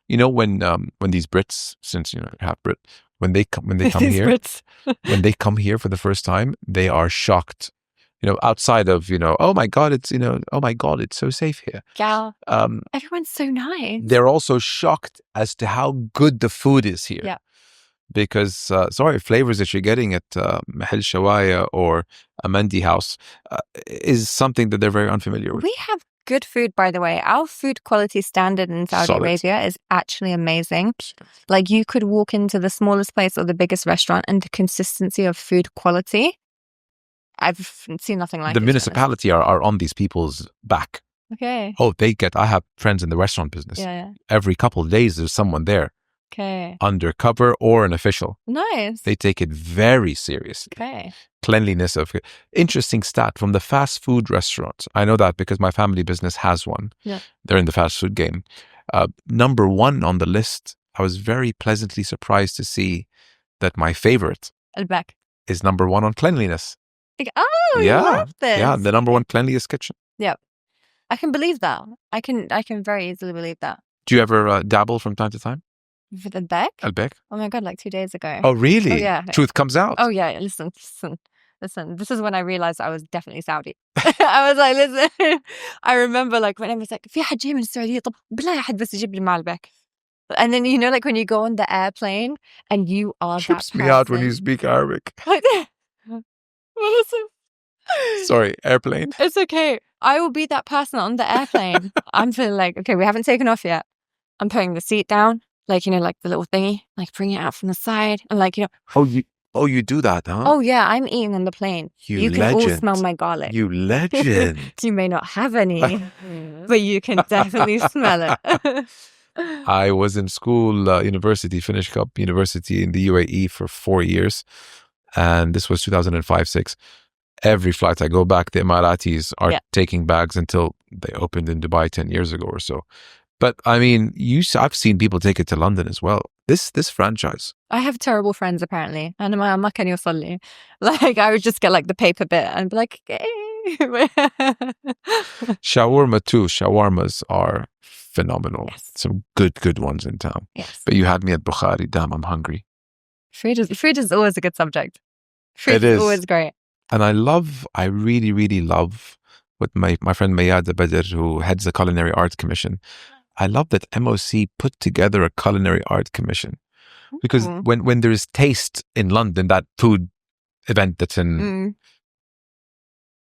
when these Brits, since you're half Brit, when they come These here, Brits. when they come here for the first time, they are shocked. Outside of oh my God, it's so safe here. Yeah. Um, Everyone's so nice. they're also shocked as to how good the food is here. Yeah. Because flavors that you're getting at Mahal Shawaya or a Mandi house is something that they're very unfamiliar with. We have good food, by the way. Our food quality standard in Saudi Solid. Arabia is actually amazing. Like, you could walk into the smallest place or the biggest restaurant, and the consistency of food quality, I've seen nothing like The it. municipality are on these people's back. Okay. Oh, I have friends in the restaurant business. Yeah. Every couple of days, there's someone there. Okay. Undercover or an official. Nice. They take it very seriously. Okay. Cleanliness of interesting stat from the fast food restaurants. I know that because my family business has one. Yeah. They're in the fast food game. Number one on the list, I was very pleasantly surprised to see that my favorite Al-Bak is number one on cleanliness. Like, oh, yeah. You love this. Yeah, the number one cleanliest kitchen. Yeah. I can believe that. I can very easily believe that. Do you ever dabble from time to time? With Al-Bak? Al-Bak? Oh my God, like 2 days ago. Oh, really? Oh, yeah. Truth comes out. Oh, yeah. Listen. This is when I realized I was definitely Saudi. I was like, listen. I remember like when I was like, في حد جاي من السعودية طب بالله أحد بس يجيب لي مع Al-Bak. And then, like when you go on the airplane and you are Trips that me person. out when you speak Arabic. Sorry, airplane. It's okay. I will be that person on the airplane. I'm feeling like, okay, we haven't taken off yet. I'm putting the seat down, like, like the little thingy, like bring it out from the side. And like, Oh, you do that, huh? Oh, yeah, I'm eating on the plane. You can all smell my garlic. You legend. You may not have any, but you can definitely smell it. I was in school, university, finished up university in the UAE for 4 years. And this was 2005-06. Every flight I go back, the Emiratis are taking bags until they opened in Dubai 10 years ago or so. But I mean, I've seen people take it to London as well. This franchise. I have terrible friends apparently. And ما كان يوصل لي. Like I would just get like the paper bit and be like, okay. Shawarma too. Shawarmas are phenomenal. Yes. Some good ones in town. Yes. But you had me at Bukhari. Damn, I'm hungry. Food is always a good subject. Food It is always great. And I really love with my friend Mayada Badr, who heads the Culinary Arts Commission. I love that MOC put together a Culinary Art Commission because when there is Taste in London, that food event that's in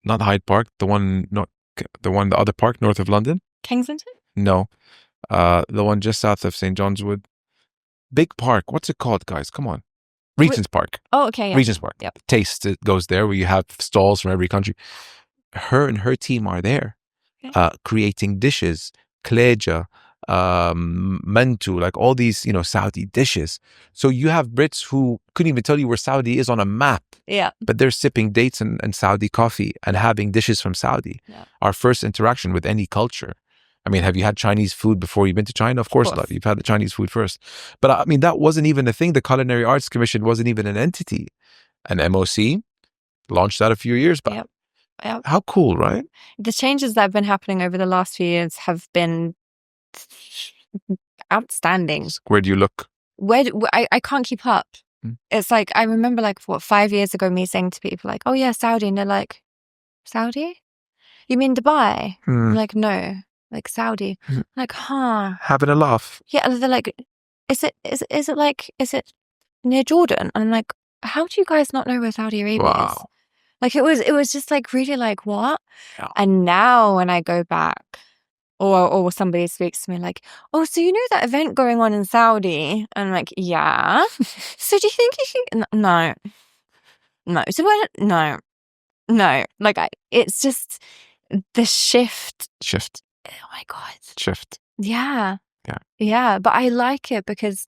not Hyde Park, the other park north of London, Kensington? No, the one just south of St. John's Wood, big park. What's it called, guys? Come on, Regent's Park. Oh, okay, yeah. Regent's Park. Yep. Taste it goes there where you have stalls from every country. Her and her team are there, creating dishes. Kleja, mantu, like all these, Saudi dishes. So you have Brits who couldn't even tell you where Saudi is on a map. Yeah. But they're sipping dates and Saudi coffee and having dishes from Saudi. Yeah. Our first interaction with any culture. I mean, have you had Chinese food before you've been to China? Of course not. You've had the Chinese food first. But I mean, that wasn't even a thing. The Culinary Arts Commission wasn't even an entity. And MOC launched that a few years back. Yep. Yep. How cool, right? The changes that have been happening over the last few years have been outstanding. Where do you look? I can't keep up. It's like, I remember 5 years ago, me saying to people like, oh yeah, Saudi. And they're like, Saudi? You mean Dubai? I'm like, no, like Saudi. I'm like, huh. Having a laugh. Yeah. They're like, is it near Jordan? And I'm like, how do you guys not know where Saudi Arabia is? Like it was just like really like what? Yeah. And now when I go back or somebody speaks to me like, oh, so you know that event going on in Saudi? And I'm like, yeah. So do you think you can? No. So what? No. Like it's just the shift. Oh my God. Shift. Yeah. But I like it because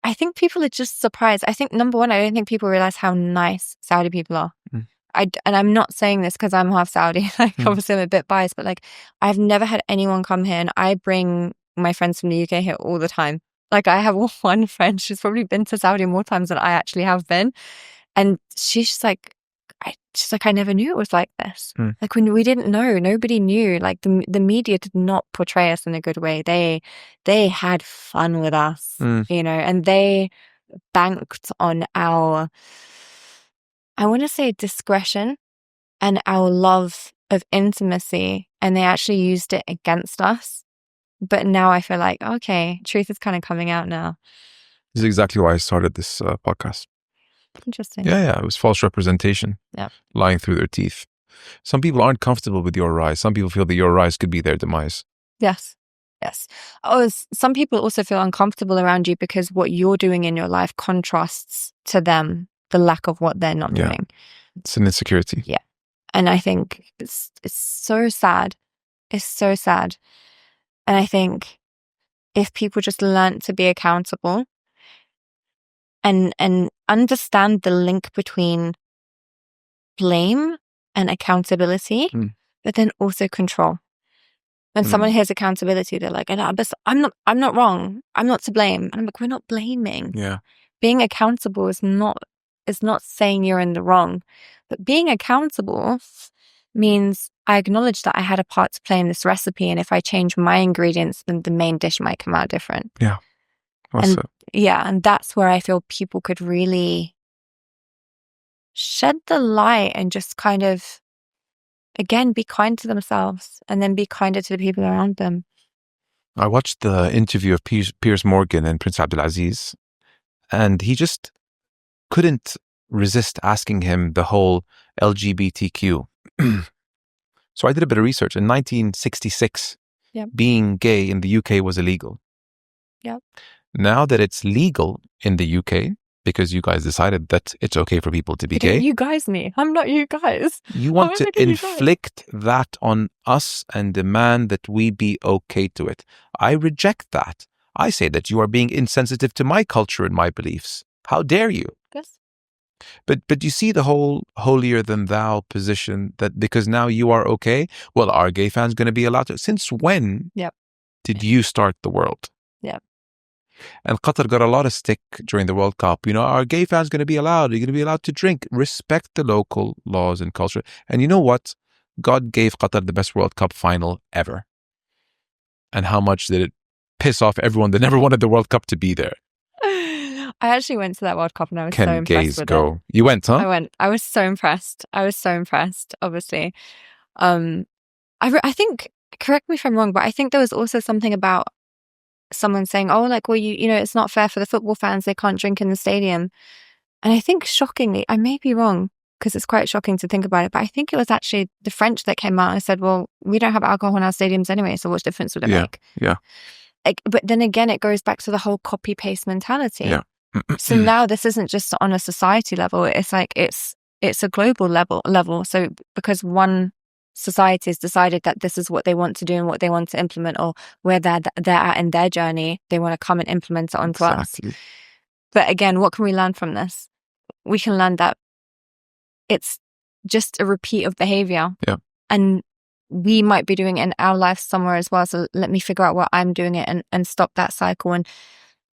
I think people are just surprised. I think number one, I don't think people realize how nice Saudi people are. And I'm not saying this because I'm half Saudi. Obviously I'm a bit biased, but I've never had anyone come here, and I bring my friends from the UK here all the time. Like I have one friend, she's probably been to Saudi more times than I actually have been. And she's just like, she's like, I never knew it was like this. Like when we didn't know, nobody knew. Like the media did not portray us in a good way. They had fun with us, you know, and they banked on our, I want to say, discretion and our love of intimacy, and they actually used it against us. But now I feel like, okay, truth is kind of coming out now. This is exactly why I started this podcast. Interesting. Yeah, it was false representation. Yeah. Lying through their teeth. Some people aren't comfortable with your rise. Some people feel that your rise could be their demise. Yes. Oh, some people also feel uncomfortable around you because what you're doing in your life contrasts to them, the lack of what they're not doing. It's an insecurity. Yeah. And I think it's so sad. It's so sad. And I think if people just learn to be accountable and understand the link between blame and accountability, but then also control. When someone hears accountability, they're like, I'm not wrong. I'm not to blame. And I'm like, we're not blaming. Yeah. Being accountable is not saying you're in the wrong. But being accountable means I acknowledge that I had a part to play in this recipe, and if I change my ingredients, then the main dish might come out different. Yeah. And that's where I feel people could really shed the light and just kind of, again, be kind to themselves and then be kinder to the people around them. I watched the interview of Piers Morgan and Prince Abdulaziz, and he just couldn't resist asking him the whole LGBTQ. So I did a bit of research. In 1966, being gay in the UK was illegal. Yep. Now that it's legal in the UK, because you guys decided that it's okay for people to be gay. You guys me. I'm not you guys. You want to inflict that on us and demand that we be okay to it. I reject that. I say that you are being insensitive to my culture and my beliefs. How dare you? Yes. But you see the whole holier than thou position that because now you are okay, well, are gay fans going to be allowed to? Since when did you start the world? Yeah. And Qatar got a lot of stick during the World Cup. You know, are gay fans going to be allowed? Are you going to be allowed to drink? Respect the local laws and culture. And you know what? God gave Qatar the best World Cup final ever. And how much did it piss off everyone that never wanted the World Cup to be there? I actually went to that World Cup and I was so impressed gays with go? it. You went, huh? I went. I was so impressed. Obviously. I think, correct me if I'm wrong, but I think there was also something about someone saying, oh, like, well, you know, it's not fair for the football fans. They can't drink in the stadium. And I think shockingly, I may be wrong because it's quite shocking to think about it, but I think it was actually the French that came out and said, well, we don't have alcohol in our stadiums anyway, so what difference would it make? Yeah. But then again, it goes back to the whole copy-paste mentality. Yeah. So now this isn't just on a society level. It's like it's a global level. So because one society has decided that this is what they want to do and what they want to implement, or where they're at in their journey, they want to come and implement it onto us. But again, what can we learn from this? We can learn that it's just a repeat of behavior. Yeah. And we might be doing it in our life somewhere as well. So let me figure out what I'm doing it and stop that cycle. And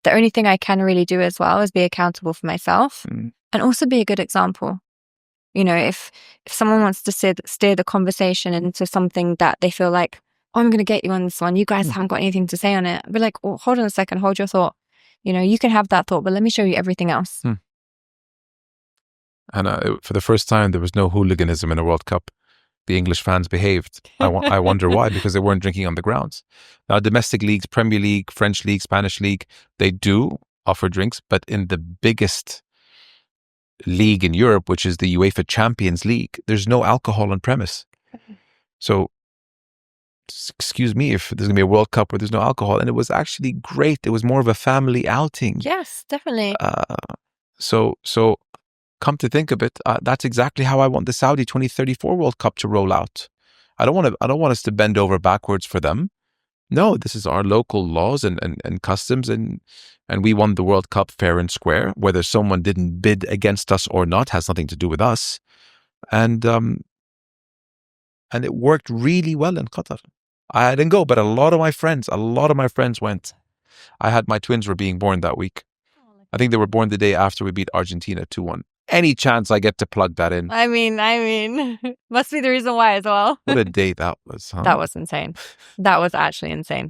the only thing I can really do as well is be accountable for myself and also be a good example. You know, if someone wants to steer the conversation into something that they feel like, oh, I'm going to get you on this one. You guys haven't got anything to say on it. I'd be like, oh, hold on a second. Hold your thought. You know, you can have that thought, but let me show you everything else. And for the first time, there was no hooliganism in a World Cup. The English fans behaved. I wonder why, because they weren't drinking on the grounds. Now, domestic leagues, Premier League, French League, Spanish League, they do offer drinks, but in the biggest league in Europe, which is the UEFA Champions League, there's no alcohol on premise. So, excuse me if there's going to be a World Cup where there's no alcohol. And it was actually great. It was more of a family outing. Yes, definitely. So come to think of it, that's exactly how I want the Saudi 2034 World Cup to roll out. I don't want us to bend over backwards for them. No, this is our local laws and customs, and we won the World Cup fair and square. Whether someone didn't bid against us or not has nothing to do with us. And it worked really well in Qatar. I didn't go, but a lot of my friends went. My twins were being born that week. I think they were born the day after we beat Argentina 2-1. Any chance I get to plug that in? I mean, must be the reason why as well. What a day that was, huh? That was insane. That was actually insane.